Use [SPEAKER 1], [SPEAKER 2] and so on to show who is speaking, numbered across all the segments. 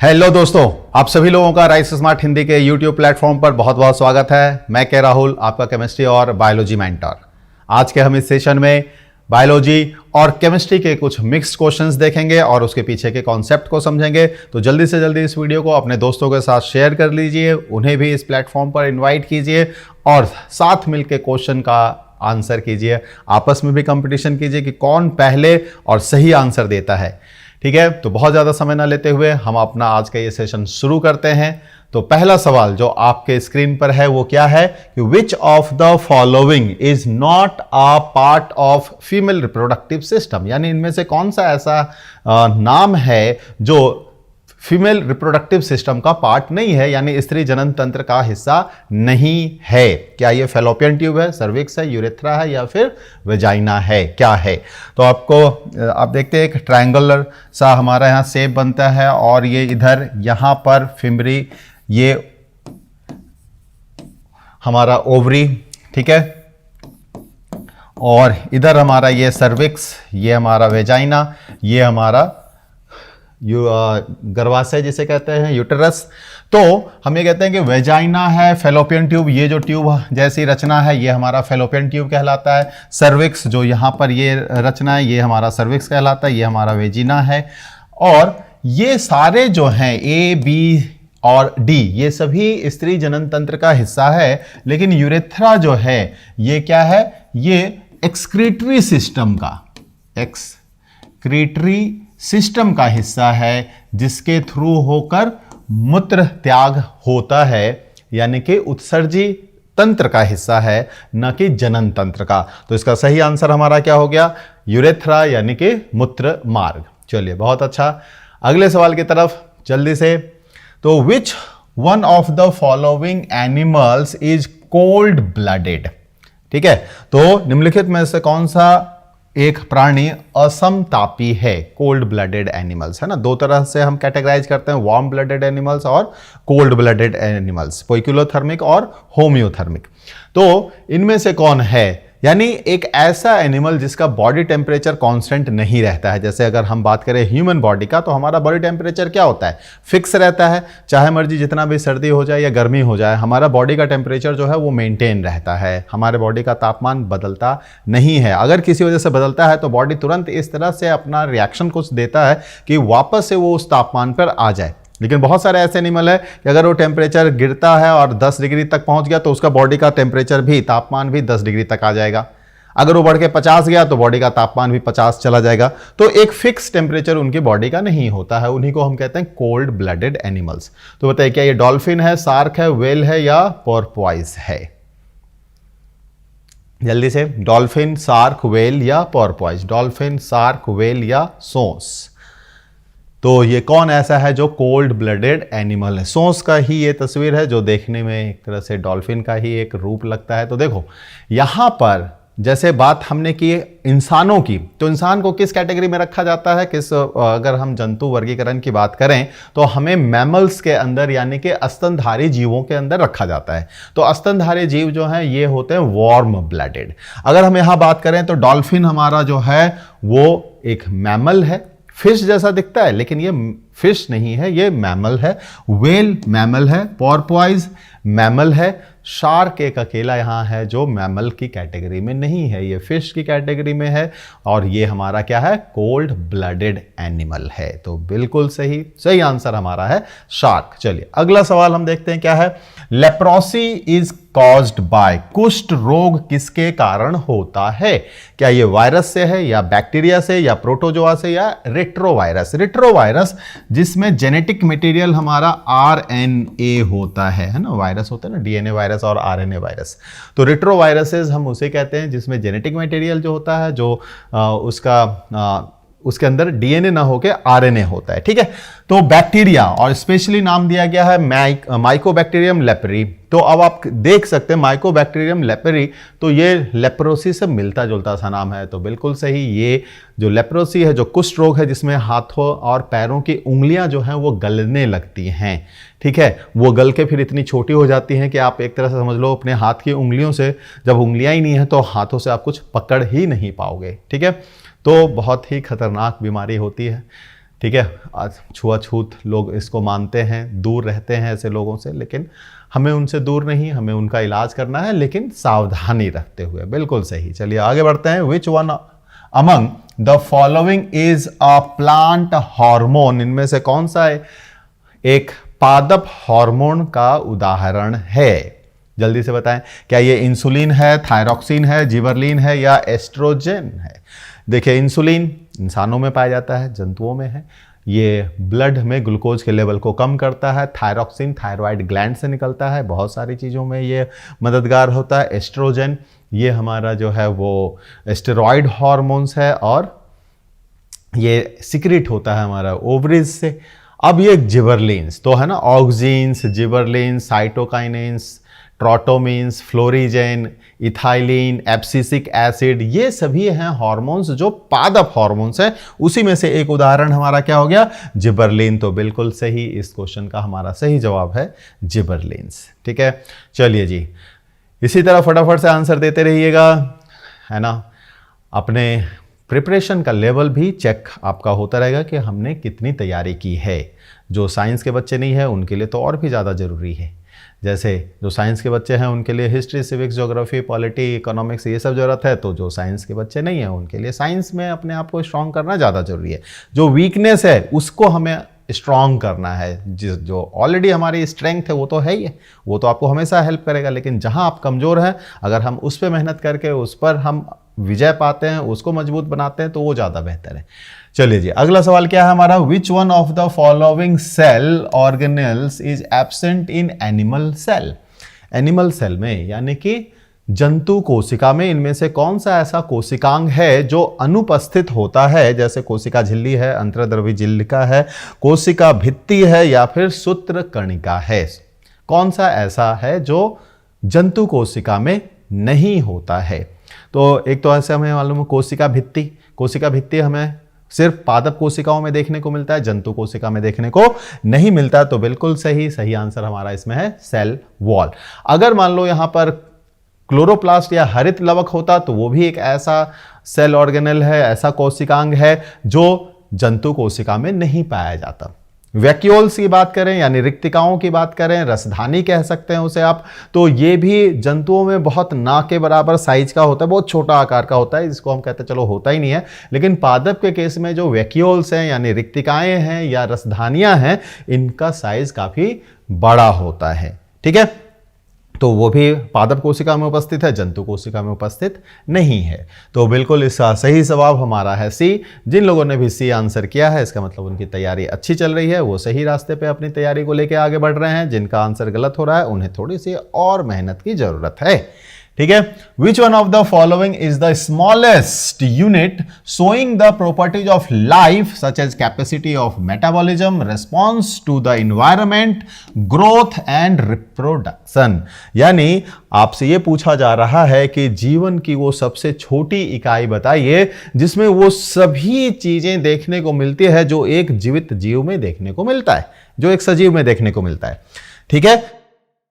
[SPEAKER 1] Hello दोस्तों, आप सभी लोगों का राइस स्मार्ट हिंदी के यूट्यूब प्लेटफॉर्म पर बहुत बहुत स्वागत है। मैं के राहुल, आपका केमिस्ट्री और बायोलॉजी मेंटर। आज के हम इस सेशन में बायोलॉजी और केमिस्ट्री के कुछ मिक्स्ड क्वेश्चंस देखेंगे और उसके पीछे के कॉन्सेप्ट को समझेंगे। तो जल्दी से जल्दी इस वीडियो को अपने दोस्तों के साथ शेयर कर लीजिए, उन्हें भी इस प्लेटफॉर्म पर इन्वाइट कीजिए और साथ मिलकर क्वेश्चन का आंसर कीजिए। आपस में भी कंपटीशन कीजिए कि कौन पहले और सही आंसर देता है। ठीक है, तो बहुत ज़्यादा समय ना लेते हुए हम अपना आज का ये सेशन शुरू करते हैं। तो पहला सवाल जो आपके स्क्रीन पर है वो क्या है कि which of the following is not a part of female reproductive system, यानी इनमें से कौन सा ऐसा नाम है जो फीमेल रिप्रोडक्टिव सिस्टम का पार्ट नहीं है, यानी स्त्री जनन तंत्र का हिस्सा नहीं है। क्या ये फेलोपियन ट्यूब है, सर्विक्स है, यूरेथ्रा है या फिर वेजाइना है, क्या है? तो आप देखते हैं एक ट्रायंगुलर सा हमारा यहाँ शेप बनता है और ये इधर यहाँ पर फिमरी, ये हमारा ओवरी, ठीक है, और इधर हमारा ये सर्विक्स, ये हमारा वेजाइना, ये हमारा गर्भाशय जिसे कहते हैं, यूटेरस। तो हम ये कहते हैं कि वेजाइना है फेलोपियन ट्यूब, ये जो ट्यूब जैसी रचना है ये हमारा फेलोपियन ट्यूब कहलाता है। सर्विक्स जो यहाँ पर ये रचना है ये हमारा सर्विक्स कहलाता है, ये हमारा वेजिना है। और ये सारे जो हैं ए, बी और डी ये सभी स्त्री जनन तंत्र का हिस्सा है, लेकिन यूरेथ्रा जो है ये क्या है, ये एक्सक्रीटरी सिस्टम का हिस्सा है, जिसके थ्रू होकर मूत्र त्याग होता है, यानी कि उत्सर्जी तंत्र का हिस्सा है, न कि जनन तंत्र का। तो इसका सही आंसर हमारा क्या हो गया, यूरेथ्रा यानी कि मूत्र मार्ग। चलिए बहुत अच्छा, अगले सवाल की तरफ जल्दी से। तो विच one of the following animals is cold blooded? ठीक है, तो निम्नलिखित में से कौन सा एक प्राणी असमतापी है? कोल्ड ब्लडेड एनिमल्स है ना, दो तरह से हम कैटेगराइज करते हैं, वार्म ब्लडेड एनिमल्स और कोल्ड ब्लडेड एनिमल्स, पोइक्यूलोथर्मिक और होम्योथर्मिक। तो इनमें से कौन है, यानी एक ऐसा एनिमल जिसका बॉडी टेम्परेचर कांस्टेंट नहीं रहता है। जैसे अगर हम बात करें ह्यूमन बॉडी का, तो हमारा बॉडी टेम्परेचर क्या होता है, फिक्स रहता है, चाहे मर्जी जितना भी सर्दी हो जाए या गर्मी हो जाए, हमारा बॉडी का टेम्परेचर जो है वो मेंटेन रहता है। हमारे बॉडी का तापमान बदलता नहीं है। अगर किसी वजह से बदलता है तो बॉडी तुरंत इस तरह से अपना रिएक्शन कुछ देता है कि वापस से वो उस तापमान पर आ जाए। लेकिन बहुत सारे ऐसे एनिमल है कि अगर वो टेम्परेचर गिरता है और 10 डिग्री तक पहुंच गया तो उसका बॉडी का टेम्परेचर भी, तापमान भी 10 डिग्री तक आ जाएगा। अगर वो बढ़ के 50 गया तो बॉडी का तापमान भी 50 चला जाएगा। तो एक फिक्स टेम्परेचर उनकी बॉडी का नहीं होता है, उन्हीं को हम कहते हैं कोल्ड ब्लडेड एनिमल्स। तो बताइए क्या ये डॉल्फिन है, शार्क है, व्हेल है या पोर्पोइज है? जल्दी से, डॉल्फिन, शार्क, व्हेल या पोर्पोइज? डॉल्फिन, शार्क, व्हेल या सोंस? तो ये कौन ऐसा है जो कोल्ड ब्लडेड एनिमल है? सोंस का ही ये तस्वीर है जो देखने में एक तरह से डॉल्फिन का ही एक रूप लगता है। तो देखो यहां पर जैसे बात हमने की इंसानों की, तो इंसान को किस कैटेगरी में रखा जाता है, अगर हम जंतु वर्गीकरण की बात करें तो हमें मैमल्स के अंदर यानी कि स्तनधारी जीवों के अंदर रखा जाता है। तो स्तनधारी जीव जो हैं ये होते हैं वार्म ब्लडेड। अगर हम यहां बात करें तो डॉल्फिन हमारा जो है वो एक मैमल है, फिश जैसा दिखता है लेकिन ये फिश नहीं है, ये मैमल है। व्हेल मैमल है, पोर्पोइज मैमल है, शार्क एक अकेला यहाँ है जो मैमल की कैटेगरी में नहीं है, ये फिश की कैटेगरी में है और ये हमारा क्या है, कोल्ड ब्लडेड एनिमल है। तो बिल्कुल सही आंसर हमारा है शार्क। चलिए अगला सवाल हम देखते हैं क्या है। लेप्रोसी इज कॉज्ड बाय, कुष्ठ रोग किसके कारण होता है? क्या ये वायरस से है या बैक्टीरिया से या प्रोटोजोआ से या रेट्रोवायरस? रेट्रोवायरस जिसमें जेनेटिक मटेरियल हमारा आरएनए होता है ना, वायरस होता है ना, डीएनए वायरस और आरएनए वायरस। तो रेट्रोवायरसेस हम उसे कहते हैं जिसमें जेनेटिक मटेरियल जो होता है जो उसके अंदर डीएनए ना होके आरएनए होता है। ठीक है, तो बैक्टीरिया और स्पेशली नाम दिया गया है माइकोबैक्टीरियम लेप्री। तो अब आप देख सकते हैं माइकोबैक्टीरियम लेप्री, तो ये लेप्रोसी से मिलता जुलता सा नाम है। तो बिल्कुल सही, ये जो लेप्रोसी है, जो कुष्ठ रोग है जिसमें हाथों और पैरों की उंगलियां जो हैं वो गलने लगती हैं। ठीक है, वो गल के फिर इतनी छोटी हो जाती हैं कि आप एक तरह से समझ लो अपने हाथ की उंगलियों से, जब उंगलियां ही नहीं है तो हाथों से आप कुछ पकड़ ही नहीं पाओगे। ठीक है, तो बहुत ही खतरनाक बीमारी होती है। ठीक है, आज छुआछूत लोग इसको मानते हैं, दूर रहते हैं ऐसे लोगों से, लेकिन हमें उनसे दूर नहीं, हमें उनका इलाज करना है, लेकिन सावधानी रखते हुए। बिल्कुल सही। चलिए आगे बढ़ते हैं। Which one among the following is a plant hormone, इनमें से कौन सा है एक पादप हार्मोन का उदाहरण है? जल्दी से बताएं, क्या ये इंसुलिन है, थायरॉक्सिन है, जिबरलिन है या एस्ट्रोजन है? देखिए, इंसुलिन इंसानों में पाया जाता है, जंतुओं में है। ये ब्लड में ग्लूकोज के लेवल को कम करता है। थायरॉक्सिन थायराइड ग्लैंड से निकलता है, बहुत सारी चीज़ों में ये मददगार होता है। एस्ट्रोजन ये हमारा जो है वो स्टेरॉइड हार्मोन्स है और ये सिक्रेट होता है हमारा ओवरीज से। अब ये जिबरलिन्स तो है ना, auxins, gibberellins, cytokinins, traumatins, florigen, ethylene, abscisic acid, ये सभी हैं हार्मोन्स जो पादप हार्मोन्स हैं। उसी में से एक उदाहरण हमारा क्या हो गया? जिबरलिन। तो बिल्कुल सही, इस क्वेश्चन का हमारा सही जवाब है जिबरलिन्स। ठीक है, चलिए जी, इसी तरह फटाफट से आंसर देते रहिएगा, है ना। अपने प्रिपरेशन का लेवल भी चेक आपका होता रहेगा कि हमने कितनी तैयारी की है। जो साइंस के बच्चे नहीं है उनके लिए तो और भी ज़्यादा ज़रूरी है। जैसे जो साइंस के बच्चे हैं उनके लिए history, civics, geography, polity, economics ये सब ज़रूरत है, तो जो साइंस के बच्चे नहीं हैं उनके लिए साइंस में अपने आप को स्ट्रॉन्ग करना ज़्यादा ज़रूरी है। जो वीकनेस है उसको हमें स्ट्रॉन्ग करना है। जो ऑलरेडी हमारी स्ट्रेंथ है वो तो है ही है, वो तो आपको हमेशा हेल्प करेगा, लेकिन जहाँ आप कमज़ोर हैं अगर हम उस पर मेहनत करके उस पर हम विजय पाते हैं, उसको मजबूत बनाते हैं, तो वो ज़्यादा बेहतर है। चलिए जी, अगला सवाल क्या है हमारा? Which one of the following cell organelles is absent in animal cell? Animal cell में यानी कि जंतु कोशिका में इनमें से कौन सा ऐसा कोशिकांग है जो अनुपस्थित होता है? जैसे कोशिका झिल्ली है, अंतर्द्रव्य झिल्लिका है, कोशिका भित्ति है या फिर सूत्र कणिका है? कौन सा ऐसा है जो जंतु कोशिका में नहीं होता है? तो एक तो ऐसे हमें मालूम है कोशिका भित्ति। कोशिका भित्ति हमें सिर्फ पादप कोशिकाओं में देखने को मिलता है, जंतु कोशिका में देखने को नहीं मिलता। तो बिल्कुल सही, सही आंसर हमारा इसमें है सेल वॉल। अगर मान लो यहां पर क्लोरोप्लास्ट या हरित लवक होता तो वो भी एक ऐसा सेल ऑर्गेनेल है, ऐसा कोशिकांग है जो जंतु कोशिका में नहीं पाया जाता। वैक्यूल्स की बात करें यानी रिक्तिकाओं की बात करें, रसधानी कह सकते हैं उसे आप, तो ये भी जंतुओं में बहुत ना के बराबर साइज का होता है, बहुत छोटा आकार का होता है, जिसको हम कहते हैं चलो होता ही नहीं है। लेकिन पादप के केस में जो वैक्यूल्स हैं यानी रिक्तिकाएं हैं या रसधानियां हैं, इनका साइज काफी बड़ा होता है। ठीक है, तो वो भी पादप कोशिका में उपस्थित है, जंतु कोशिका में उपस्थित नहीं है। तो बिल्कुल इसका सही जवाब हमारा है सी। जिन लोगों ने भी सी आंसर किया है इसका मतलब उनकी तैयारी अच्छी चल रही है, वो सही रास्ते पे अपनी तैयारी को लेकर आगे बढ़ रहे हैं। जिनका आंसर गलत हो रहा है उन्हें थोड़ी सी और मेहनत की जरूरत है। ठीक है, which one of the following is the smallest unit showing the properties of life such as capacity of metabolism, response to the environment, growth and reproduction? यानी आपसे यह पूछा जा रहा है कि जीवन की वो सबसे छोटी इकाई बताइए जिसमें वो सभी चीजें देखने को मिलती है जो एक जीवित जीव में देखने को मिलता है, जो एक सजीव में देखने को मिलता है। ठीक है,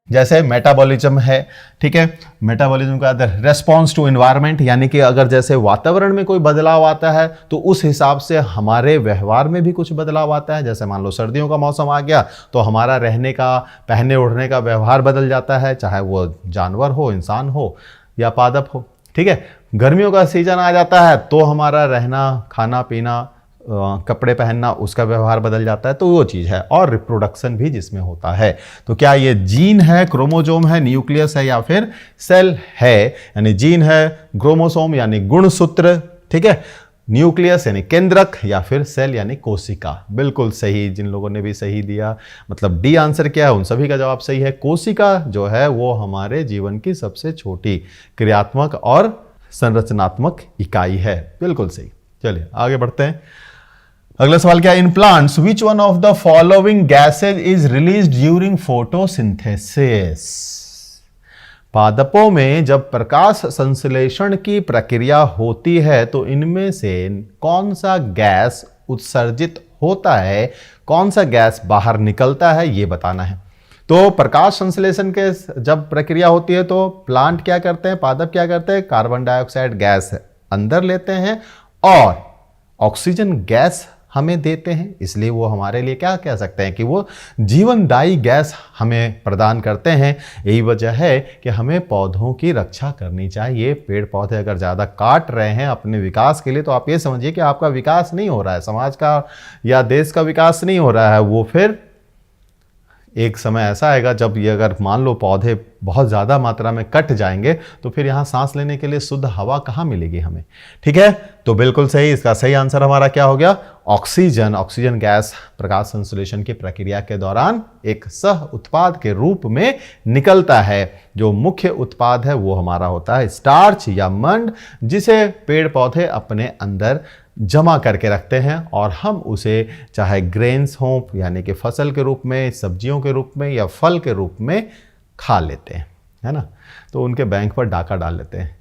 [SPEAKER 1] जैसे मेटाबॉलिज्म है। ठीक है, मेटाबॉलिज्म का रेस्पॉन्स टू एनवायरनमेंट यानी कि अगर जैसे वातावरण में कोई बदलाव आता है तो उस हिसाब से हमारे व्यवहार में भी कुछ बदलाव आता है। जैसे मान लो सर्दियों का मौसम आ गया तो हमारा रहने का, पहनने ओढ़ने का व्यवहार बदल जाता है, चाहे वो जानवर हो, इंसान हो या पादप हो। ठीक है, गर्मियों का सीजन आ जाता है तो हमारा रहना, खाना पीना, कपड़े पहनना, उसका व्यवहार बदल जाता है, तो वो चीज़ है। और रिप्रोडक्शन भी जिसमें होता है। तो क्या ये जीन है, क्रोमोजोम है, न्यूक्लियस है या फिर सेल है? यानी जीन है, क्रोमोसोम यानी गुणसूत्र, ठीक है, न्यूक्लियस यानी केंद्रक या फिर सेल यानी कोशिका। बिल्कुल सही, जिन लोगों ने भी सही दिया मतलब डी आंसर किया है उन सभी का जवाब सही है। कोशिका जो है वो हमारे जीवन की सबसे छोटी क्रियात्मक और संरचनात्मक इकाई है। बिल्कुल सही। चलिए आगे बढ़ते हैं। अगला सवाल क्या? In plants which one of the following gases is release during photosynthesis? पादपों में जब प्रकाश संश्लेषण की प्रक्रिया होती है तो इनमें से कौन सा गैस उत्सर्जित होता है, कौन सा गैस बाहर निकलता है, ये बताना है। तो प्रकाश संश्लेषण के जब प्रक्रिया होती है तो प्लांट क्या करते हैं, पादप क्या करते हैं? कार्बन डाइऑक्साइड गैस अंदर लेते हैं और ऑक्सीजन गैस हमें देते हैं, इसलिए वो हमारे लिए क्या कह सकते हैं कि वो जीवनदायी गैस हमें प्रदान करते हैं। यही वजह है कि हमें पौधों की रक्षा करनी चाहिए। पेड़ पौधे अगर ज़्यादा काट रहे हैं अपने विकास के लिए, तो आप ये समझिए कि आपका विकास नहीं हो रहा है, समाज का या देश का विकास नहीं हो रहा है। वो फिर एक समय ऐसा आएगा जब ये अगर मान लो पौधे बहुत ज़्यादा मात्रा में कट जाएंगे, तो फिर यहाँ सांस लेने के लिए शुद्ध हवा कहाँ मिलेगी हमें। ठीक है, तो बिल्कुल सही, इसका सही आंसर हमारा क्या हो गया, ऑक्सीजन। ऑक्सीजन गैस प्रकाश संश्लेषण की प्रक्रिया के दौरान एक सह उत्पाद के रूप में निकलता है। जो मुख्य उत्पाद है वो हमारा होता है स्टार्च या मंड, जिसे पेड़ पौधे अपने अंदर जमा करके रखते हैं और हम उसे चाहे ग्रेन्स हों यानी कि फसल के रूप में, सब्जियों के रूप में या फल के रूप में खा लेते हैं, है ना। तो उनके बैंक पर डाका डाल लेते हैं।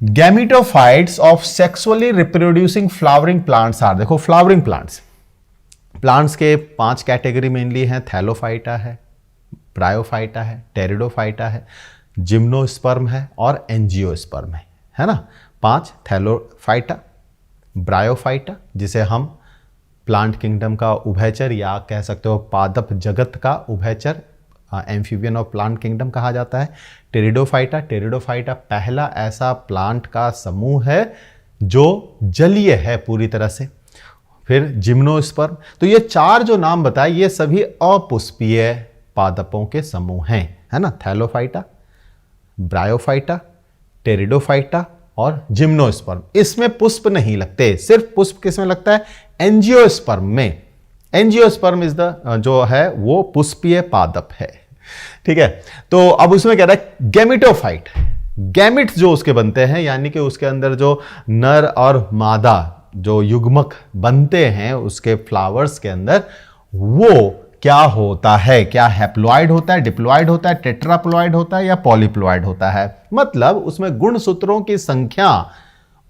[SPEAKER 1] Gametophytes of sexually reproducing flowering plants are, देखो फ्लावरिंग प्लांट्स के 5 कैटेगरी मेनली हैं। थैलोफाइटा है, ब्रायोफाइटा है, टेरिडोफाइटा है, जिम्नोस्पर्म है और एंजियोस्पर्म है ना। 5 थैलोफाइटा, ब्रायोफाइटा जिसे हम प्लांट किंगडम का उभयचर या कह सकते हो पादप जगत का उभयचर, एम्फीबियन ऑफ प्लांट किंगडम कहा जाता है। टेरिडोफाइटा पहला ऐसा प्लांट का समूह है जो जलीय है पूरी तरह से। फिर जिम्नोस्पर्म। तो ये 4 जो नाम बताए ये सभी अपुष्पीय पादपों के समूह हैं, है ना। थैलोफाइटा, ब्रायोफाइटा, टेरिडोफाइटा और जिम्नोस्पर्म। इसमें पुष्प नहीं लगते, सिर्फ पुष्प किसमें लगता है, एंजियोस्पर्म में। एंजियोस्पर्म इज द जो है वो पुष्पीय पादप है। ठीक है, तो अब उसमें कह रहा है गैमेटोफाइट। गैमेट्स जो उसके बनते हैं यानी कि उसके अंदर जो नर और मादा जो युग्मक बनते हैं उसके फ्लावर्स के अंदर, वो क्या होता है, क्या हैप्लॉइड होता है, डिप्लॉइड होता है, टेट्राप्लॉइड होता है या पॉलीप्लॉइड होता है। मतलब उसमें गुणसूत्रों की संख्या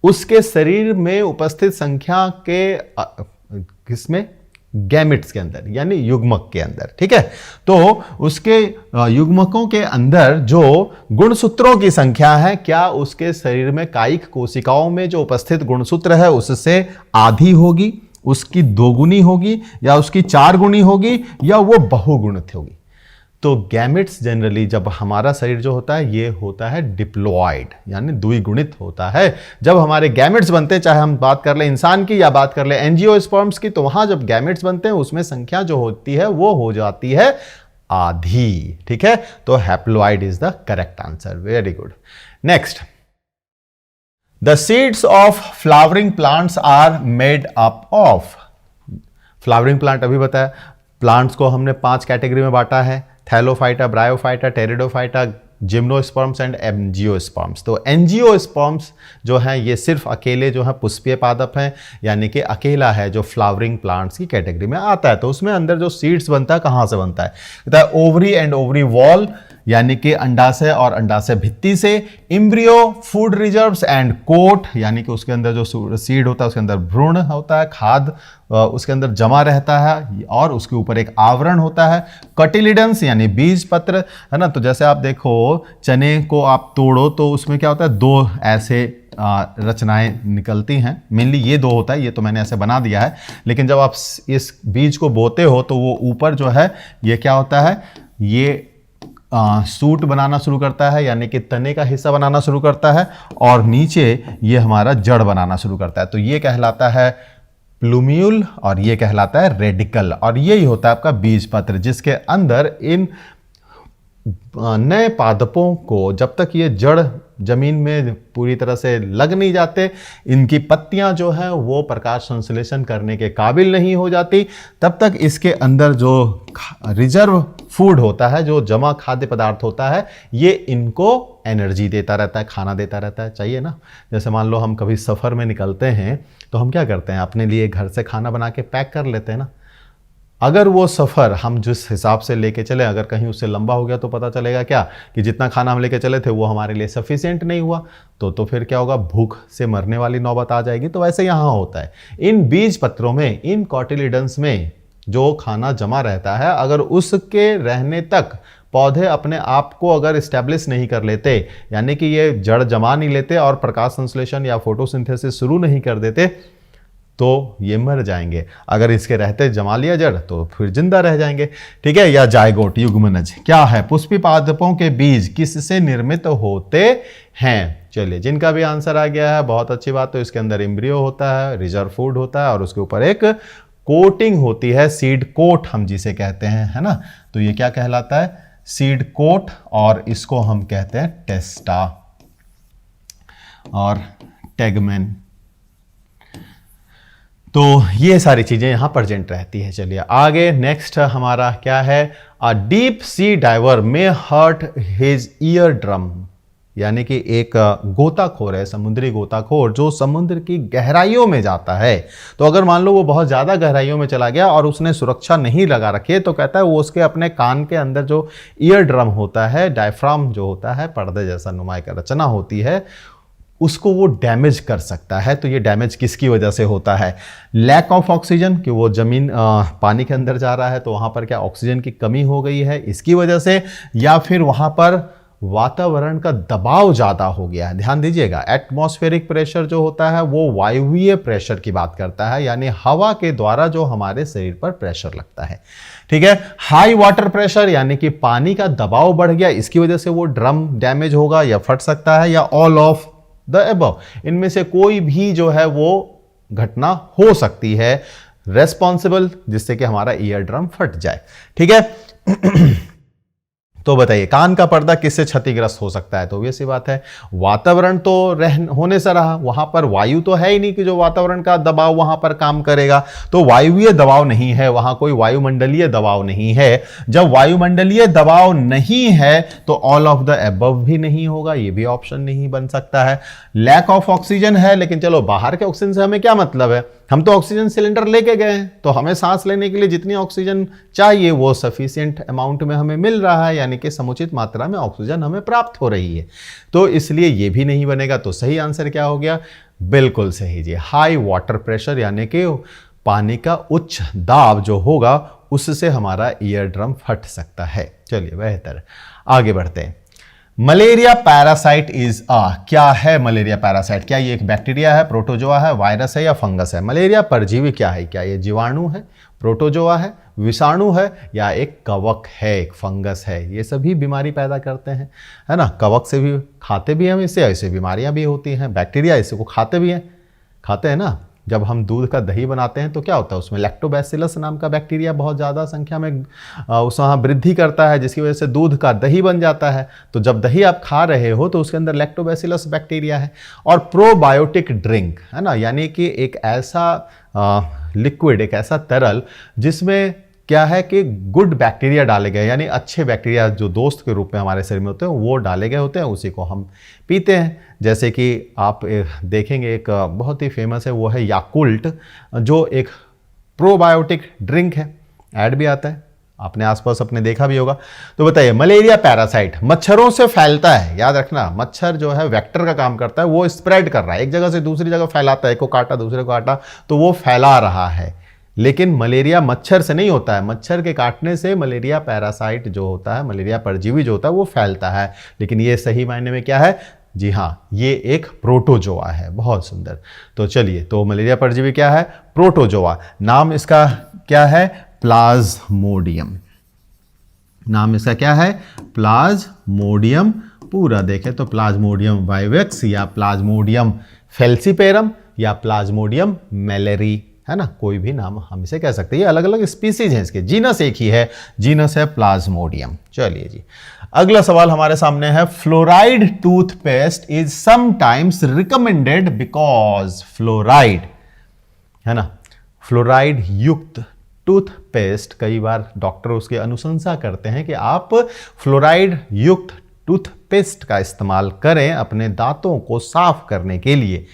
[SPEAKER 1] उसके शरीर में उपस्थित संख्या के किसमें, गैमेट्स के अंदर यानी युग्मक के अंदर। ठीक है, तो उसके युग्मकों के अंदर जो गुणसूत्रों की संख्या है, क्या उसके शरीर में कायिक कोशिकाओं में जो उपस्थित गुणसूत्र है उससे आधी होगी, उसकी 2 गुनी होगी या उसकी 4 गुनी होगी या वो बहुगुणित होगी। तो गैमेट्स जनरली जब हमारा शरीर जो होता है ये होता है डिप्लॉइड यानी द्विगुणित होता है। जब हमारे गैमेट्स बनते हैं, चाहे हम बात कर ले इंसान की या बात कर ले एंजियोस्पर्म्स की, तो वहां जब गैमेट्स बनते हैं उसमें संख्या जो होती है वो हो जाती है आधी। ठीक है, तो haploid is the correct answer. Very good. Next, The seeds of flowering plants are made up of। Flowering plant अभी बताया, प्लांट्स को हमने 5 कैटेगरी में बांटा है, Thallophyta, bryophyta, pteridophyta, gymnosperms and angiosperms. तो एंजियोस्पर्म्स जो हैं ये सिर्फ अकेले जो है पुष्पीय पादप हैं, यानी कि अकेला है जो फ्लावरिंग प्लांट्स की कैटेगरी में आता है। तो उसमें अंदर जो सीड्स बनता है कहाँ से बनता है, ओवरी एंड ओवरी वॉल यानी कि अंडाशय और अंडाशय भित्ति से, embryo, food reserves and coat यानी कि उसके अंदर जो सीड होता है उसके अंदर भ्रूण होता है, खाद उसके अंदर जमा रहता है और उसके ऊपर एक आवरण होता है, कटिलिडन्स यानी बीज पत्र, है ना। तो जैसे आप देखो चने को आप तोड़ो तो उसमें क्या होता है, 2 ऐसे रचनाएं निकलती हैं, मेनली ये 2 होता है, ये तो मैंने ऐसे बना दिया है। लेकिन जब आप इस बीज को बोते हो तो वो ऊपर जो है ये क्या होता है, ये सूट बनाना शुरू करता है यानी कि तने का हिस्सा बनाना शुरू करता है और नीचे ये हमारा जड़ बनाना शुरू करता है। तो ये कहलाता है प्लूम्यूल और ये कहलाता है रेडिकल, और यही होता है आपका बीज पत्र, जिसके अंदर इन नए पादपों को जब तक ये जड़ जमीन में पूरी तरह से लग नहीं जाते, इनकी पत्तियां जो हैं वो प्रकाश संश्लेषण करने के काबिल नहीं हो जाती, तब तक इसके अंदर जो रिजर्व फूड होता है, जो जमा खाद्य पदार्थ होता है, ये इनको एनर्जी देता रहता है, खाना देता रहता है, चाहिए ना। जैसे मान लो हम कभी सफ़र में निकलते हैं तो हम क्या करते हैं, अपने लिए घर से खाना बना के पैक कर लेते हैं ना। अगर वो सफ़र हम जिस हिसाब से लेके चले, अगर कहीं उससे लंबा हो गया तो पता चलेगा क्या कि जितना खाना हम लेके चले थे वो हमारे लिए सफिशिएंट नहीं हुआ, तो फिर क्या होगा, भूख से मरने वाली नौबत आ जाएगी। तो वैसे यहाँ होता है, इन बीज पत्रों में, इन कॉटिलिडन्स में जो खाना जमा रहता है, अगर उसके रहने तक पौधे अपने आप को अगर इस्टेब्लिश नहीं कर लेते, यानी कि ये जड़ जमा नहीं लेते और प्रकाश संश्लेषण या फोटोसिंथेसिस शुरू नहीं कर देते, तो ये मर जाएंगे। अगर इसके रहते जमा लिया जड़ तो फिर जिंदा रह जाएंगे। ठीक है, या जायगोट युग्मनज क्या है? पुष्पी पादपों के बीज किससे निर्मित होते हैं? चलिए, जिनका भी आंसर आ गया है बहुत अच्छी बात। तो इसके अंदर एम्ब्रियो होता है, रिजर्व फूड होता है और उसके ऊपर एक कोटिंग होती है, सीड कोट हम जिसे कहते हैं, है ना। तो ये क्या कहलाता है? सीड कोट, और इसको हम कहते हैं टेस्टा और टेगमेन। तो ये सारी चीजें यहां प्रेजेंट रहती है। चलिए आगे, नेक्स्ट हमारा क्या है? अ डीप सी डाइवर में हर्ट हिज ईयर ड्रम, यानी कि एक गोताखोर है, समुद्री गोताखोर जो समुद्र की गहराइयों में जाता है। तो अगर मान लो वो बहुत ज़्यादा गहराइयों में चला गया और उसने सुरक्षा नहीं लगा रखी है, तो कहता है वो उसके अपने कान के अंदर जो ईयर ड्रम होता है, डायफ्राम जो होता है, पर्दे जैसा नुमाई का रचना होती है, उसको वो डैमेज कर सकता है। तो ये डैमेज किसकी वजह से होता है? लैक ऑफ ऑक्सीजन, कि वो जमीन पानी के अंदर जा रहा है तो वहाँ पर क्या ऑक्सीजन की कमी हो गई है, इसकी वजह से, या फिर वहाँ पर वातावरण का दबाव ज़्यादा हो गया है। ध्यान दीजिएगा, एटमॉस्फेरिक प्रेशर जो होता है वो वायुवीय प्रेशर की बात करता है, यानी हवा के द्वारा जो हमारे शरीर पर प्रेशर लगता है। ठीक है, हाई वाटर प्रेशर यानी कि पानी का दबाव बढ़ गया, इसकी वजह से वो ड्रम डैमेज होगा या फट सकता है, या ऑल ऑफ द अबव, इनमें से कोई भी जो है वो घटना हो सकती है रेस्पॉन्सिबल, जिससे कि हमारा ईयर ड्रम फट जाए। ठीक है तो बताइए, कान का पर्दा किससे क्षतिग्रस्त हो सकता है? तो ये सी बात है, वातावरण तो होने से रहा, वहां पर वायु तो है ही नहीं कि जो वातावरण का दबाव वहां पर काम करेगा। तो वायुवीय दबाव नहीं है, वहां कोई वायुमंडलीय दबाव नहीं है। जब वायुमंडलीय दबाव नहीं है तो ऑल ऑफ द अबव भी नहीं होगा, ये भी ऑप्शन नहीं बन सकता है। लैक ऑफ ऑक्सीजन है, लेकिन चलो बाहर के ऑक्सीजन से हमें क्या मतलब है? हम तो ऑक्सीजन सिलेंडर लेके गए हैं, तो हमें सांस लेने के लिए जितनी ऑक्सीजन चाहिए वो सफिशिएंट अमाउंट में हमें मिल रहा है, यानी कि समुचित मात्रा में ऑक्सीजन हमें प्राप्त हो रही है। तो इसलिए ये भी नहीं बनेगा। तो सही आंसर क्या हो गया? बिल्कुल सही जी, हाई वाटर प्रेशर, यानी कि पानी का उच्च दाब जो होगा उससे हमारा ईयर ड्रम फट सकता है। चलिए बेहतर, आगे बढ़ते हैं। मलेरिया पैरासाइट इज क्या है? मलेरिया पैरासाइट क्या ये एक बैक्टीरिया है, प्रोटोजोआ है, वायरस है या फंगस है? मलेरिया परजीवी क्या है? क्या ये जीवाणु है, प्रोटोजोआ है, विषाणु है या एक कवक है, एक फंगस है? ये सभी बीमारी पैदा करते हैं, है ना। कवक से भी खाते भी हम इससे, ऐसे बीमारियां भी होती हैं। बैक्टीरिया इसे को खाते भी हैं, खाते हैं ना। जब हम दूध का दही बनाते हैं तो क्या होता है, उसमें लैक्टोबैसिलस नाम का बैक्टीरिया बहुत ज़्यादा संख्या में उस वहाँ वृद्धि करता है, जिसकी वजह से दूध का दही बन जाता है। तो जब दही आप खा रहे हो तो उसके अंदर लैक्टोबैसिलस बैक्टीरिया है। और प्रोबायोटिक ड्रिंक, है ना, यानी कि एक ऐसा लिक्विड, एक ऐसा तरल जिसमें क्या है कि गुड बैक्टीरिया डाले गए, यानी अच्छे बैक्टीरिया जो दोस्त के रूप में हमारे शरीर में होते हैं वो डाले गए होते हैं, उसी को हम पीते हैं। जैसे कि आप देखेंगे एक बहुत ही फेमस है, वो है याकुल्ट, जो एक प्रोबायोटिक ड्रिंक है, ऐड भी आता है, आपने आसपास अपने देखा भी होगा। तो बताइए, मलेरिया पैरासाइट मच्छरों से फैलता है, याद रखना, मच्छर जो है वेक्टर का काम करता है, वो स्प्रेड कर रहा है, एक जगह से दूसरी जगह फैलाता है, एक को काटा दूसरे को काटा तो वो फैला रहा है। लेकिन मलेरिया मच्छर से नहीं होता है, मच्छर के काटने से मलेरिया पैरासाइट जो होता है, मलेरिया परजीवी जो होता है वो फैलता है। लेकिन ये सही मायने में क्या है? जी हाँ, ये एक प्रोटोजोआ है। बहुत सुंदर। तो चलिए, तो मलेरिया परजीवी क्या है? प्रोटोजोआ। नाम इसका क्या है? प्लाज्मोडियम। नाम इसका क्या है? प्लाज्मोडियम। पूरा देखें तो प्लाज्मोडियम वाइवेक्स या प्लाज्मोडियम फेल्सीपेरम या प्लाज्मोडियम मैलेरी, है ना, कोई भी नाम हम इसे कह सकते हैं। ये अलग अलग स्पीसीज हैं, इसके जीनस एक ही है, जीनस है प्लाज्मोडियम। चलिए जी, अगला सवाल हमारे सामने है। Fluoride toothpaste is sometimes recommended because fluoride, है ना, फ्लोराइड युक्त टूथपेस्ट, कई बार डॉक्टर उसकी अनुशंसा करते हैं कि आप फ्लोराइड युक्त टूथपेस्ट का इस्तेमाल करें अपने दांतों को साफ करने के लिए।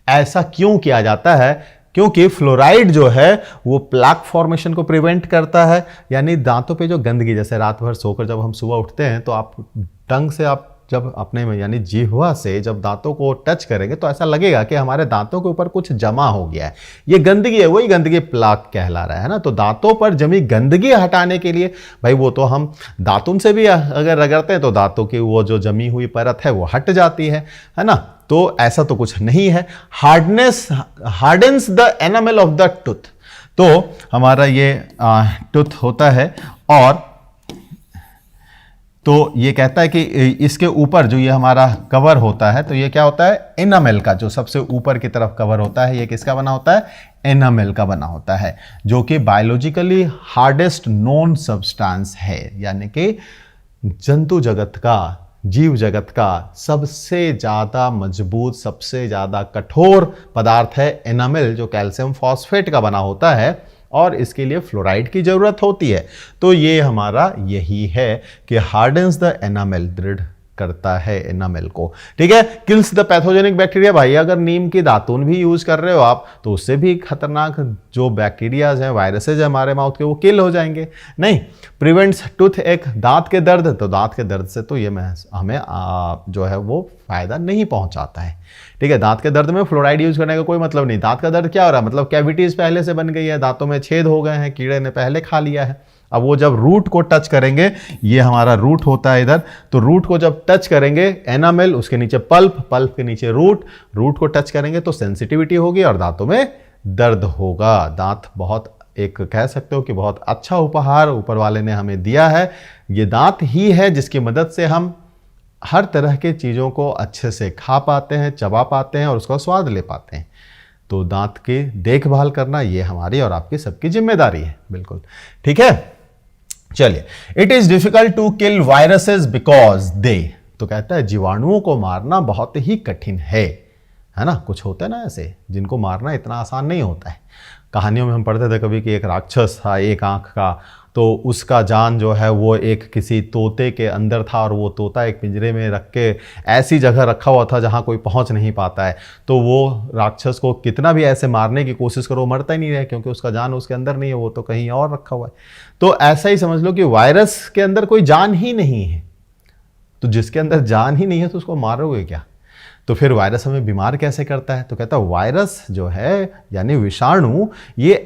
[SPEAKER 1] ऐसा क्यों किया जाता है? क्योंकि फ्लोराइड जो है वो प्लाक फॉर्मेशन को प्रिवेंट करता है, यानी दांतों पे जो गंदगी, जैसे रात भर सोकर जब हम सुबह उठते हैं तो आप टंग से आप जब अपने में यानी जिह्वा से जब दांतों को टच करेंगे तो ऐसा लगेगा कि हमारे दांतों के ऊपर कुछ जमा हो गया है। ये गंदगी है, वही गंदगी प्लाक कहला रहा है ना। तो दांतों पर जमी गंदगी हटाने के लिए, भाई वो तो हम दातुन से भी अगर रगड़ते हैं तो दांतों की वो जो जमी हुई परत है वो हट जाती है ना। तो ऐसा तो कुछ नहीं है। Hardens the enamel of the tooth, तो हमारा ये टूथ होता है, और तो ये कहता है कि इसके ऊपर जो ये हमारा कवर होता है, तो ये क्या होता है, एनामेल का जो सबसे ऊपर की तरफ कवर होता है, ये किसका बना होता है, एनामेल का बना होता है, जो कि बायोलॉजिकली हार्डेस्ट नोन सब्सटेंस है, यानी कि जंतु जगत का, जीव जगत का सबसे ज्यादा मजबूत, सबसे ज्यादा कठोर पदार्थ है एनामेल, जो कैल्शियम फॉस्फेट का बना होता है, और इसके लिए फ्लोराइड की जरूरत होती है। तो ये हमारा यही है कि हार्डन्स द एनामेल, दृढ़ करता है एनामेल को, ठीक है। किल्स द पैथोजेनिक बैक्टीरिया, भाई अगर नीम की दातून भी यूज कर रहे हो आप, तो उससे भी खतरनाक जो बैक्टीरियाज हैं, वायरसेज है हमारे माउथ के, वो किल हो जाएंगे। नहीं, प्रिवेंट्स टूथ एक, दांत के दर्द, तो दांत के दर्द से तो ये हमें जो है वो फायदा नहीं पहुंचाता है, ठीक है। दांत के दर्द में फ्लोराइड यूज करने का कोई मतलब नहीं। दांत का दर्द क्या हो रहा है, मतलब कैविटीज पहले से बन गई है, दांतों में छेद हो गए हैं, कीड़े ने पहले खा लिया है। अब वो जब रूट को टच करेंगे, ये हमारा रूट होता है इधर, तो रूट को जब टच करेंगे, एनामेल, उसके नीचे पल्प, पल्प के नीचे रूट, रूट को टच करेंगे तो सेंसिटिविटी होगी और दांतों में दर्द होगा। दांत बहुत, एक कह सकते हो कि बहुत अच्छा उपहार ऊपर वाले ने हमें दिया है। ये दांत ही है जिसकी मदद से हम हर तरह के चीज़ों को अच्छे से खा पाते हैं, चबा पाते हैं और उसका स्वाद ले पाते हैं। तो दांत की देखभाल करना ये हमारी और आपकी सबकी जिम्मेदारी है, बिल्कुल, ठीक है। चलिए, it is difficult to kill viruses because they, तो कहता है जीवाणुओं को मारना बहुत ही कठिन है ना। कुछ होते हैं ना ऐसे जिनको मारना इतना आसान नहीं होता है। कहानियों में हम पढ़ते थे कभी कि एक राक्षस था, एक आंख का, तो उसका जान जो है वो एक किसी तोते के अंदर था, और वो तोता एक पिंजरे में रख के ऐसी जगह रखा हुआ था जहाँ कोई पहुँच नहीं पाता है। तो वो राक्षस को कितना भी ऐसे मारने की कोशिश करो, मरता ही नहीं है, क्योंकि उसका जान उसके अंदर नहीं है, वो तो कहीं और रखा हुआ है। तो ऐसा ही समझ लो कि वायरस के अंदर कोई जान ही नहीं है, तो जिसके अंदर जान ही नहीं है तो उसको मारोगे क्या। तो फिर वायरस हमें बीमार कैसे करता है, तो कहता है वायरस जो है यानी विषाणु, ये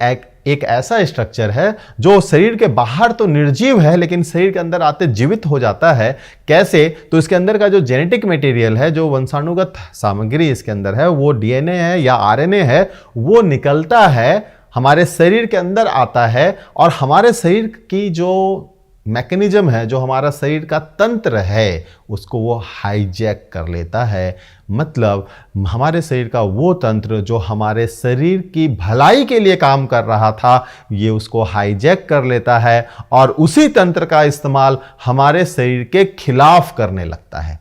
[SPEAKER 1] एक ऐसा स्ट्रक्चर है जो शरीर के बाहर तो निर्जीव है, लेकिन शरीर के अंदर आते जीवित हो जाता है। कैसे, तो इसके अंदर का जो जेनेटिक मटेरियल है, जो वंशाणुगत सामग्री इसके अंदर है, वो डीएनए है या आरएनए है, वो निकलता है, हमारे शरीर के अंदर आता है, और हमारे शरीर की जो मैकेनिज्म है, जो हमारा शरीर का तंत्र है, उसको वो हाईजैक कर लेता है। मतलब हमारे शरीर का वो तंत्र जो हमारे शरीर की भलाई के लिए काम कर रहा था, ये उसको हाईजैक कर लेता है, और उसी तंत्र का इस्तेमाल हमारे शरीर के खिलाफ करने लगता है,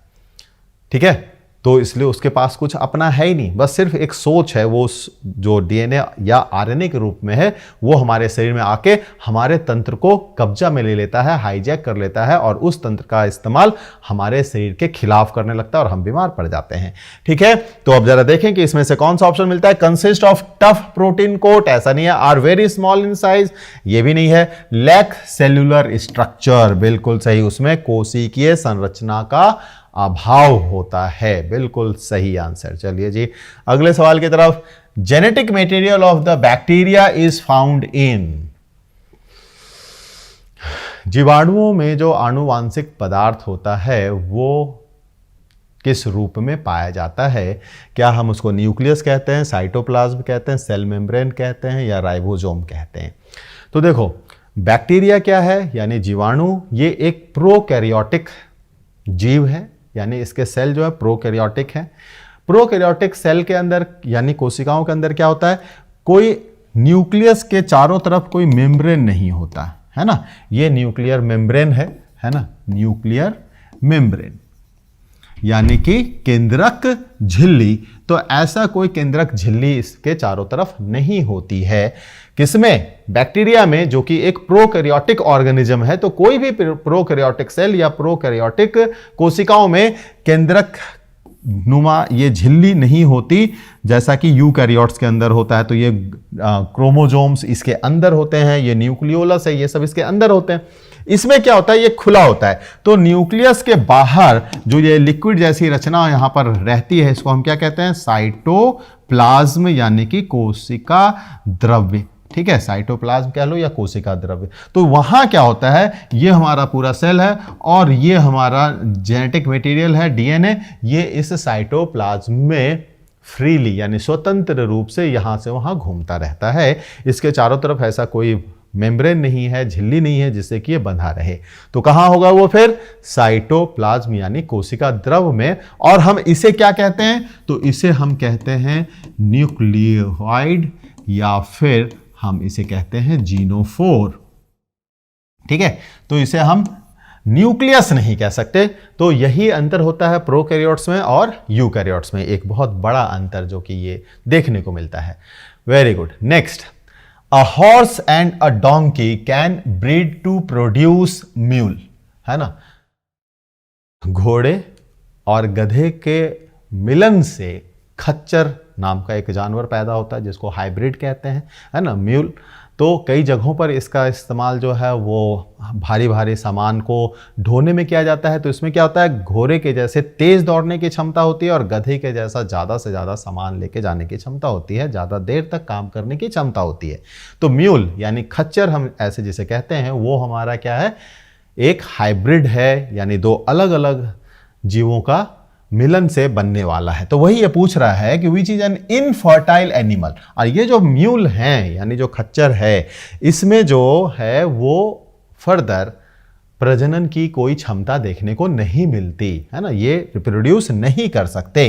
[SPEAKER 1] ठीक है। तो इसलिए उसके पास कुछ अपना है ही नहीं, बस सिर्फ एक सोच है, वो जो डीएनए या आरएनए के रूप में है, वो हमारे शरीर में आके हमारे तंत्र को कब्जा में ले लेता है, हाईजैक कर लेता है, और उस तंत्र का इस्तेमाल हमारे शरीर के खिलाफ करने लगता है और हम बीमार पड़ जाते हैं, ठीक है। तो अब जरा देखें कि इसमें से कौन सा ऑप्शन मिलता है। Consist of tough protein coat, ऐसा नहीं है। Are very small in size, ये भी नहीं है। लैक सेल्यूलर स्ट्रक्चर, बिल्कुल सही, उसमें कोशिकीय संरचना का अभाव होता है, बिल्कुल सही आंसर। चलिए जी अगले सवाल की तरफ। Genetic material of the bacteria is found in, जीवाणुओं में जो आनुवांशिक पदार्थ होता है वो किस रूप में पाया जाता है। क्या हम उसको न्यूक्लियस कहते हैं, साइटोप्लाज्म कहते हैं, सेल मेम्ब्रेन कहते हैं, या राइबोसोम कहते हैं। तो देखो, बैक्टीरिया क्या है, यानी जीवाणु, ये एक प्रोकैरियोटिक जीव है, यानी इसके सेल जो है प्रोकैरियोटिक है। प्रोकैरियोटिक सेल के अंदर यानी कोशिकाओं के अंदर क्या होता है, कोई न्यूक्लियस के चारों तरफ कोई मेम्ब्रेन नहीं होता है ना। ये न्यूक्लियर मेम्ब्रेन है ना, न्यूक्लियर मेम्ब्रेन यानी कि केंद्रक झिल्ली। तो ऐसा कोई केंद्रक झिल्ली इसके चारों तरफ नहीं होती है। किसमें, बैक्टीरिया में, जो कि एक प्रोकैरियोटिक ऑर्गेनिज्म है। तो कोई भी प्रोकैरियोटिक सेल या प्रोकैरियोटिक कोशिकाओं में केंद्रक नुमा ये झिल्ली नहीं होती, जैसा कि यूकैरियोट्स के अंदर होता है। तो ये क्रोमोजोम्स इसके अंदर होते हैं, ये न्यूक्लियोलस है, ये सब इसके अंदर होते हैं। इसमें क्या होता है, ये खुला होता है। तो न्यूक्लियस के बाहर जो ये लिक्विड जैसी रचना यहां पर रहती है, इसको हम क्या कहते हैं, साइटोप्लाज्म यानी कि कोशिका द्रव्य, ठीक है, साइटोप्लाज्म कह लो या कोशिका द्रव्य। तो वहां क्या होता है, ये हमारा पूरा सेल है और ये हमारा जेनेटिक मटेरियल है, डीएनए, ये इस साइटोप्लाज्म में फ्रीली यानी स्वतंत्र रूप से यहां से वहां घूमता रहता है। इसके चारों तरफ ऐसा कोई मेम्ब्रेन नहीं है, झिल्ली नहीं है जिससे कि ये बंधा रहे। तो कहां होगा वो फिर, साइटोप्लाज्म यानी कोशिका द्रव में। और हम इसे क्या कहते हैं, तो इसे हम कहते हैं न्यूक्लियोइड या फिर हम इसे कहते हैं जीनोफोर। ठीक है, तो इसे हम न्यूक्लियस नहीं कह सकते। तो यही अंतर होता है प्रोकैरियोट्स में और यूकैरियोट्स में, एक बहुत बड़ा अंतर जो कि ये देखने को मिलता है। Very good. Next, a horse and a donkey can breed to produce mule, है ना। घोड़े और गधे के मिलन से खच्चर नाम का एक जानवर पैदा होता है जिसको हाइब्रिड कहते हैं, है ना, म्यूल। तो कई जगहों पर इसका इस्तेमाल जो है वो भारी भारी सामान को ढोने में किया जाता है। तो इसमें क्या होता है, घोड़े के जैसे तेज दौड़ने की क्षमता होती है और गधे के जैसा ज़्यादा से ज़्यादा सामान लेके जाने की क्षमता होती है, ज़्यादा देर तक काम करने की क्षमता होती है। तो म्यूल यानी खच्चर हम ऐसे जिसे कहते हैं, वो हमारा क्या है, एक हाइब्रिड है, यानी दो अलग अलग जीवों का मिलन से बनने वाला है। तो वही ये पूछ रहा है कि which is an infertile animal. और ये जो म्यूल हैं यानी जो खच्चर है, इसमें जो है वो फर्दर प्रजनन की कोई क्षमता देखने को नहीं मिलती, है ना, ये रिप्रोड्यूस नहीं कर सकते।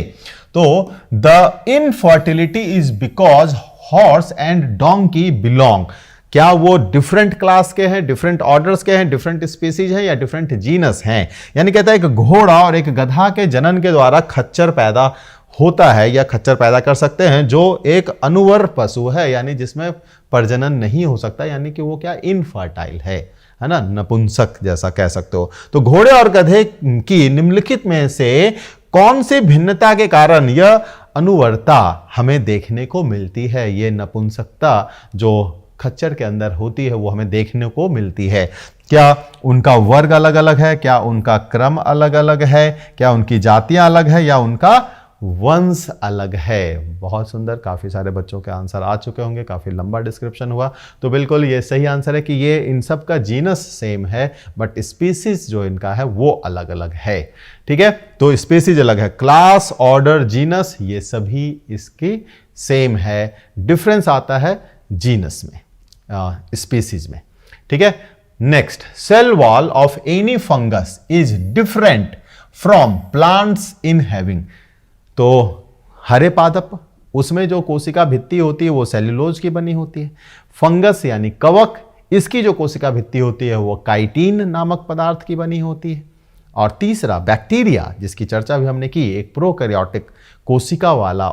[SPEAKER 1] तो the infertility is because horse and donkey belong, क्या वो डिफरेंट क्लास के हैं, डिफरेंट ऑर्डर्स के हैं, डिफरेंट स्पीसीज हैं या डिफरेंट जीनस हैं। यानी कहता है एक घोड़ा और एक गधा के जनन के द्वारा खच्चर पैदा होता है या खच्चर पैदा कर सकते हैं, जो एक अनुवर पशु है यानी जिसमें प्रजनन नहीं हो सकता, यानी कि वो क्या, इनफर्टाइल है ना, नपुंसक जैसा कह सकते हो। तो घोड़े और गधे की निम्नलिखित में से कौन सी भिन्नता के कारण यह अनुवर्ता हमें देखने को मिलती है, ये नपुंसकता जो खच्चर के अंदर होती है वो हमें देखने को मिलती है। क्या उनका वर्ग अलग अलग है, क्या उनका क्रम अलग अलग है, क्या उनकी जातियां अलग है या उनका वंश अलग है। बहुत सुंदर, काफी सारे बच्चों के आंसर आ चुके होंगे, काफी लंबा डिस्क्रिप्शन हुआ। तो बिल्कुल ये सही आंसर है कि ये इन सब का जीनस सेम है बट स्पीसीज जो इनका है वो अलग अलग है। ठीक है, तो स्पीसीज अलग है, क्लास, ऑर्डर, जीनस ये सभी इसकी सेम है, डिफरेंस आता है जीनस में, स्पीसीज में। ठीक है, next, cell wall of any fungus is different from plants in having. तो हरे पादप, उसमें जो कोशिका भित्ति होती है वो सेल्यूलोज की बनी होती है। फंगस यानी कवक, इसकी जो कोशिका भित्ति होती है वो काइटिन नामक पदार्थ की बनी होती है। और तीसरा बैक्टीरिया, जिसकी चर्चा भी हमने की, एक प्रोकैरियोटिक कोशिका वाला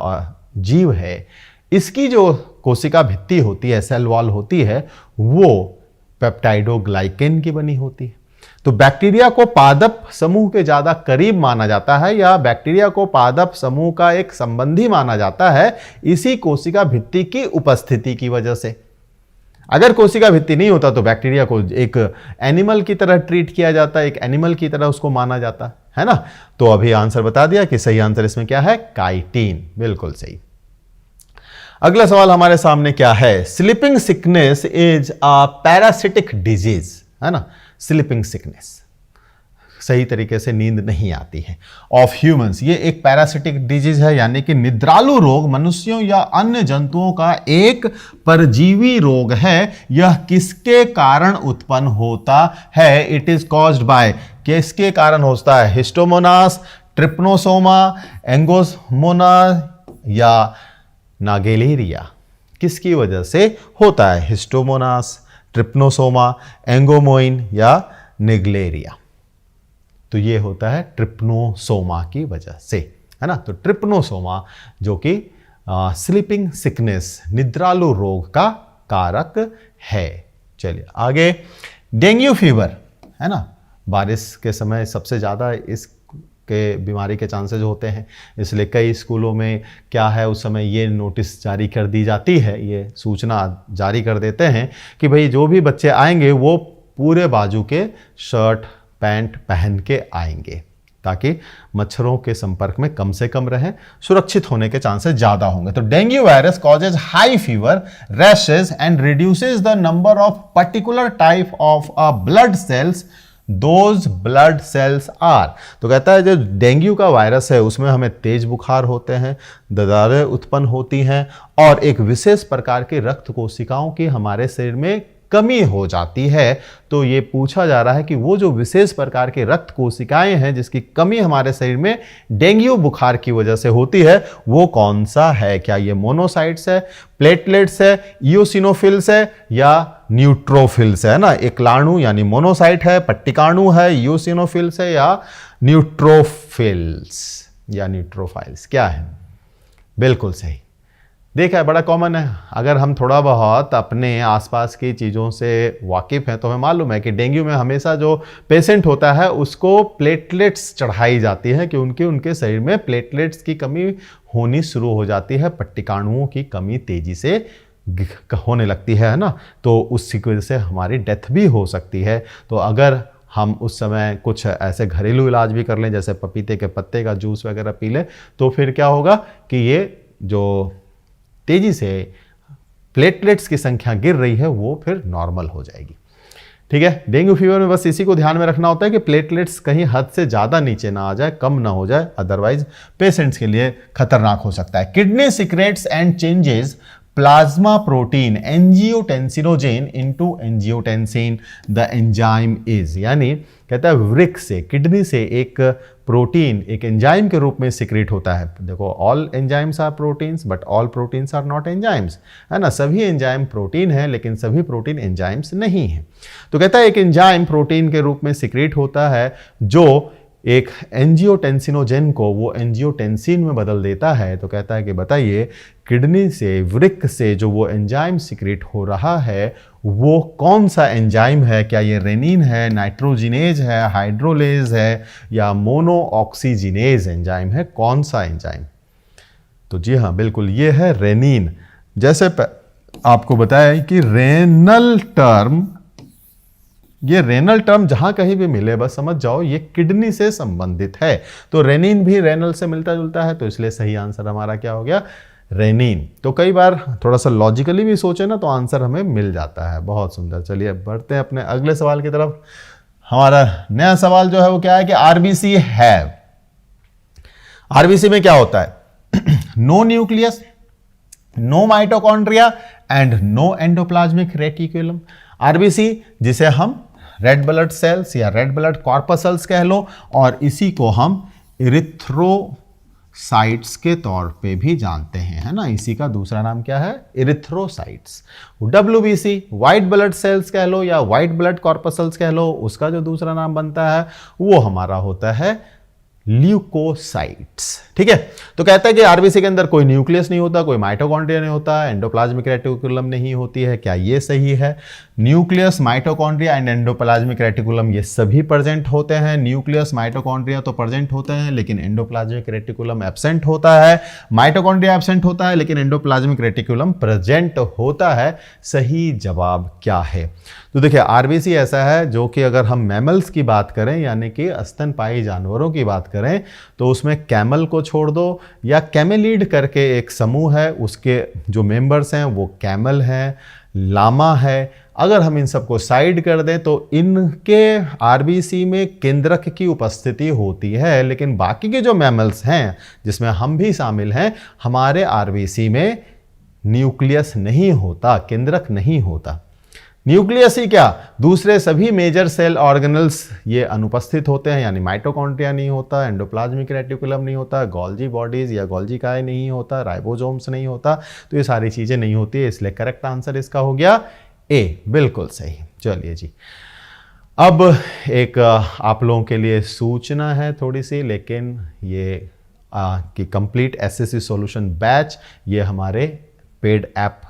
[SPEAKER 1] जीव है, इसकी जो कोशिका भित्ति होती है, सेल वॉल होती है, वो पेप्टाइडोग्लाइकेन की बनी होती है। तो बैक्टीरिया को पादप समूह के ज्यादा करीब माना जाता है या बैक्टीरिया को पादप समूह का एक संबंधी माना जाता है इसी कोशिका भित्ति की उपस्थिति की वजह से। अगर कोशिका भित्ति नहीं होता तो बैक्टीरिया को एक एनिमल की तरह ट्रीट किया जाता है, एक एनिमल की तरह उसको माना जाता है ना। तो अभी आंसर बता दिया कि सही आंसर इसमें क्या है, काइटिन, बिल्कुल सही। अगला सवाल हमारे सामने क्या है, sleeping sickness is a parasitic disease, है ना। स्लीपिंग सिकनेस, सही तरीके से नींद नहीं आती है, ऑफ ह्यूमंस, ये एक पैरासिटिक डिजीज है यानी कि निद्रालु रोग मनुष्यों या अन्य जंतुओं का एक परजीवी रोग है। यह किसके कारण उत्पन्न होता है, इट इज कॉज्ड बाय, किसके कारण होता है, हिस्टोमोनास, ट्रिप्नोसोमा, एंगोसमोना या नागेलेरिया, किसकी वजह से होता है, हिस्टोमोनास, ट्रिप्नोसोमा, एंगोमोइन या निग्लेरिया। तो ये होता है ट्रिप्नोसोमा की वजह से, है ना। तो ट्रिप्नोसोमा जो कि स्लीपिंग सिकनेस, निद्रालु रोग का कारक है। चलिए आगे, डेंगू फीवर, है ना, बारिश के समय सबसे ज़्यादा इस के बीमारी के चांसेस होते हैं, इसलिए कई स्कूलों में क्या है उस समय ये नोटिस जारी कर दी जाती है, ये सूचना जारी कर देते हैं कि भाई जो भी बच्चे आएंगे वो पूरे बाजू के शर्ट पैंट पहन के आएंगे। ताकि मच्छरों के संपर्क में कम से कम रहें, सुरक्षित होने के चांसेस ज्यादा होंगे। तो dengue virus causes high fever, rashes and reduces the number of particular type of blood cells those blood cells are. तो कहता है जो डेंगू का वायरस है उसमें हमें तेज बुखार होते हैं, दरारें उत्पन्न होती हैं और एक विशेष प्रकार की रक्त कोशिकाओं की हमारे शरीर में कमी हो जाती है। तो ये पूछा जा रहा है कि वो जो विशेष प्रकार के रक्त कोशिकाएं हैं जिसकी कमी हमारे शरीर में डेंगू बुखार की वजह से होती है वो कौन सा है? क्या ये मोनोसाइट्स है, प्लेटलेट्स है, इयोसिनोफिल्स है या न्यूट्रोफिल्स है ना? एकलाणु यानी मोनोसाइट है, पट्टिकाणु है, इयोसिनोफिल्स है या न्यूट्रोफिल्स या न्यूट्रोफाइल्स, क्या है? बिल्कुल सही। देखा है, बड़ा कॉमन है। अगर हम थोड़ा बहुत अपने आसपास की चीज़ों से वाकिफ़ हैं तो हमें मालूम है कि डेंगू में हमेशा जो पेशेंट होता है उसको प्लेटलेट्स चढ़ाई जाती है कि उनके शरीर में प्लेटलेट्स की कमी होनी शुरू हो जाती है, पट्टिकाणुओं की कमी तेज़ी से होने लगती है ना? तो उसकी वजह से हमारी डेथ भी हो सकती है। तो अगर हम उस समय कुछ ऐसे घरेलू इलाज भी कर लें, जैसे पपीते के पत्ते का जूस वगैरह पी लें, तो फिर क्या होगा कि ये जो तेजी से प्लेटलेट्स की संख्या गिर रही है वो फिर नॉर्मल हो जाएगी। ठीक है, डेंगू फीवर में बस इसी को ध्यान में रखना होता है कि प्लेटलेट्स कहीं हद से ज़्यादा नीचे ना आ जाए, कम ना हो जाए, अदरवाइज पेशेंट्स के लिए खतरनाक हो सकता है। Kidney secrets and changes plasma protein angiotensinogen into angiotensin the enzyme is, यानी कहता है वृक्क से, किडनी से एक प्रोटीन एक एंजाइम के रूप में सिक्रेट होता है। देखो, all enzymes are proteins but all proteins are not enzymes, है ना? सभी एंजाइम प्रोटीन है लेकिन सभी प्रोटीन एंजाइम्स नहीं है। तो कहता है एक एंजाइम प्रोटीन के रूप में सिक्रेट होता है जो एक एंजियोटेंसिनोजेन को वो एंजियोटेंसिन में बदल देता है। तो कहता है कि बताइए किडनी से, वृक्क से जो वो एंजाइम सिक्रेट हो रहा है वो कौन सा एंजाइम है? क्या ये रेनिन है, नाइट्रोजिनेज है, हाइड्रोलेज है या मोनोऑक्सीजिनेज एंजाइम है? कौन सा एंजाइम? तो जी हाँ, बिल्कुल ये है रेनिन। जैसे आपको बताया कि ये रेनल टर्म जहां कहीं भी मिले बस समझ जाओ ये किडनी से संबंधित है। तो रेनिन भी रेनल से मिलता जुलता है, तो इसलिए सही आंसर हमारा क्या हो गया? रेनिन। तो कई बार थोड़ा सा लॉजिकली भी सोचे ना तो आंसर हमें मिल जाता है। बहुत सुंदर। चलिए बढ़ते हैं अपने अगले सवाल की तरफ। हमारा नया सवाल जो है वो क्या है कि आरबीसी है। आरबीसी में क्या होता है? No nucleus, no mitochondria and no endoplasmic reticulum. RBC जिसे हम रेड ब्लड सेल्स या रेड ब्लड कॉर्पसल्स कह लो, और इसी को हम इरिथ्रोसाइट्स के तौर पे भी जानते हैं, है ना? इसी का दूसरा नाम क्या है? Erythrocytes. WBC white blood cells कह लो या व्हाइट ब्लड कॉर्पसल्स कह लो, उसका जो दूसरा नाम बनता है वो हमारा होता है ल्यूकोसाइट्स। ठीक है, तो कहता है कि आरबीसी के अंदर कोई न्यूक्लियस नहीं होता, कोई माइटोकॉन्ड्रिया नहीं होता, एंडोप्लाज्मिक रेटिकुलम नहीं होती है। क्या ये सही है? Nucleus, mitochondria and endoplasmic reticulum ये सभी प्रेजेंट होते हैं। न्यूक्लियस, माइटोकॉन्ड्रिया तो प्रेजेंट होते हैं लेकिन एंडोप्लाज्मिक रेटिकुलम एब्सेंट होता है। माइटोकॉन्ड्रिया एब्सेंट होता है लेकिन एंडोप्लाज्मिक रेटिकुलम प्रेजेंट होता है। सही जवाब क्या है? तो देखिए, आरबीसी ऐसा है जो कि अगर हम मैमल्स की बात करें यानी कि स्तनपायी जानवरों की बात करें तो उसमें कैमल को छोड़ दो या कैमेलीड करके एक समूह है, उसके जो मेंबर्स हैं वो कैमल हैं, लामा है। अगर हम इन सबको साइड कर दें तो इनके आरबीसी में केंद्रक की उपस्थिति होती है, लेकिन बाकी के जो मैमल्स हैं जिसमें हम भी शामिल हैं, हमारे आरबीसी में न्यूक्लियस नहीं होता, केंद्रक नहीं होता। न्यूक्लियस ही क्या, दूसरे सभी मेजर सेल ऑर्गेनल्स ये अनुपस्थित होते हैं, यानी माइटोकॉन्ड्रिया नहीं होता, एंडोप्लाज्मिक रेटिकुलम नहीं होता, गोल्जी बॉडीज या गोल्जी काय नहीं होता, राइबोसोम्स नहीं होता। तो ये सारी चीजें नहीं होती है, इसलिए करेक्ट आंसर इसका हो गया ए, बिल्कुल सही। चलिए जी, अब एक आप लोगों के लिए सूचना है थोड़ी सी, लेकिन ये कि कंप्लीट एसएससी सॉल्यूशन बैच ये हमारे पेड ऐप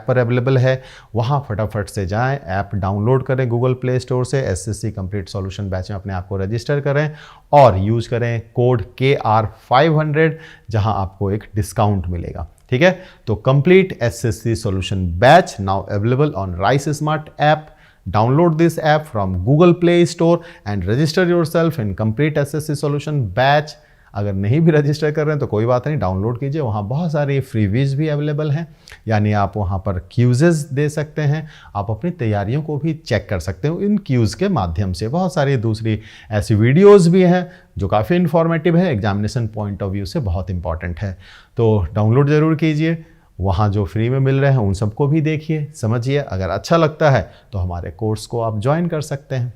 [SPEAKER 1] पर अवेलेबल है। वहाँ फटाफट से जाएं, ऐप डाउनलोड करें गूगल प्ले स्टोर से, एसएससी कंप्लीट सॉल्यूशन बैच में अपने आप को रजिस्टर करें और यूज़ करें कोड KR500 जहां आपको एक डिस्काउंट मिलेगा। ठीक है, तो complete SSC solution batch now available on rice smart app, Download this app from Google Play Store and register yourself in Complete SSC Solution Batch। अगर नहीं भी रजिस्टर कर रहे हैं तो कोई बात नहीं, डाउनलोड कीजिए, वहाँ बहुत सारे फ्रीवीज भी अवेलेबल हैं, यानी आप वहाँ पर क्यूजेस दे सकते हैं, आप अपनी तैयारियों को भी चेक कर सकते हो इन क्यूज़ के माध्यम से। बहुत सारी दूसरी ऐसी वीडियोस भी हैं जो काफ़ी इन्फॉर्मेटिव है, एग्जामिनेशन पॉइंट ऑफ व्यू से बहुत इंपॉर्टेंट है। तो डाउनलोड ज़रूर कीजिए, वहाँ जो फ्री में मिल रहे हैं उन सबको भी देखिए, समझिए, अगर अच्छा लगता है तो हमारे कोर्स को आप ज्वाइन कर सकते हैं।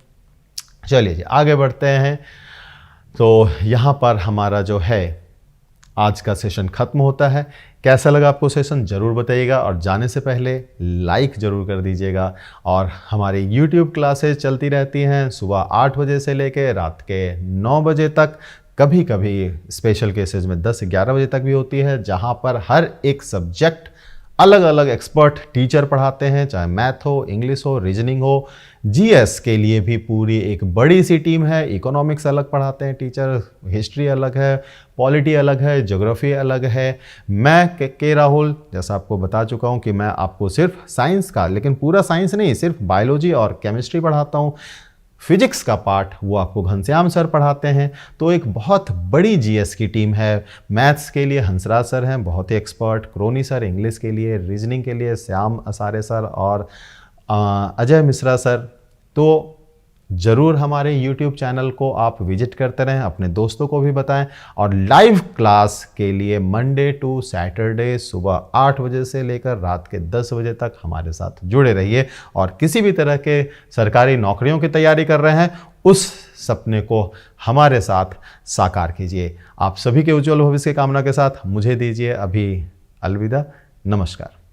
[SPEAKER 1] चलिए जी आगे बढ़ते हैं। तो यहाँ पर हमारा जो है आज का सेशन ख़त्म होता है। कैसा लगा आपको सेशन ज़रूर बताइएगा, और जाने से पहले लाइक ज़रूर कर दीजिएगा। और हमारी YouTube क्लासेस चलती रहती हैं सुबह 8 बजे से लेकर रात के 9 बजे तक, कभी कभी स्पेशल केसेस में 10 से 11 बजे तक भी होती है, जहाँ पर हर एक सब्जेक्ट अलग अलग एक्सपर्ट टीचर पढ़ाते हैं, चाहे मैथ हो, इंग्लिश हो, रीजनिंग हो। जीएस के लिए भी पूरी एक बड़ी सी टीम है, इकोनॉमिक्स अलग पढ़ाते हैं टीचर, हिस्ट्री अलग है, पॉलिटी अलग है, ज्योग्राफी अलग है। मैं के राहुल जैसा आपको बता चुका हूँ कि मैं आपको सिर्फ साइंस का, लेकिन पूरा साइंस नहीं, सिर्फ बायोलॉजी और केमिस्ट्री पढ़ाता हूँ। फिजिक्स का पार्ट वो आपको घनश्याम सर पढ़ाते हैं। तो एक बहुत बड़ी जीएस की टीम है। मैथ्स के लिए हंसराज सर हैं, बहुत ही एक्सपर्ट, क्रोनी सर इंग्लिश के लिए, रीजनिंग के लिए श्याम असारे सर और अजय मिश्रा सर। तो ज़रूर हमारे YouTube चैनल को आप विजिट करते रहें, अपने दोस्तों को भी बताएं, और लाइव क्लास के लिए मंडे टू सैटरडे सुबह 8 बजे से लेकर रात के 10 बजे तक हमारे साथ जुड़े रहिए। और किसी भी तरह के सरकारी नौकरियों की तैयारी कर रहे हैं, उस सपने को हमारे साथ साकार कीजिए। आप सभी के उज्जवल भविष्य की कामना के साथ मुझे दीजिए अभी अलविदा। नमस्कार।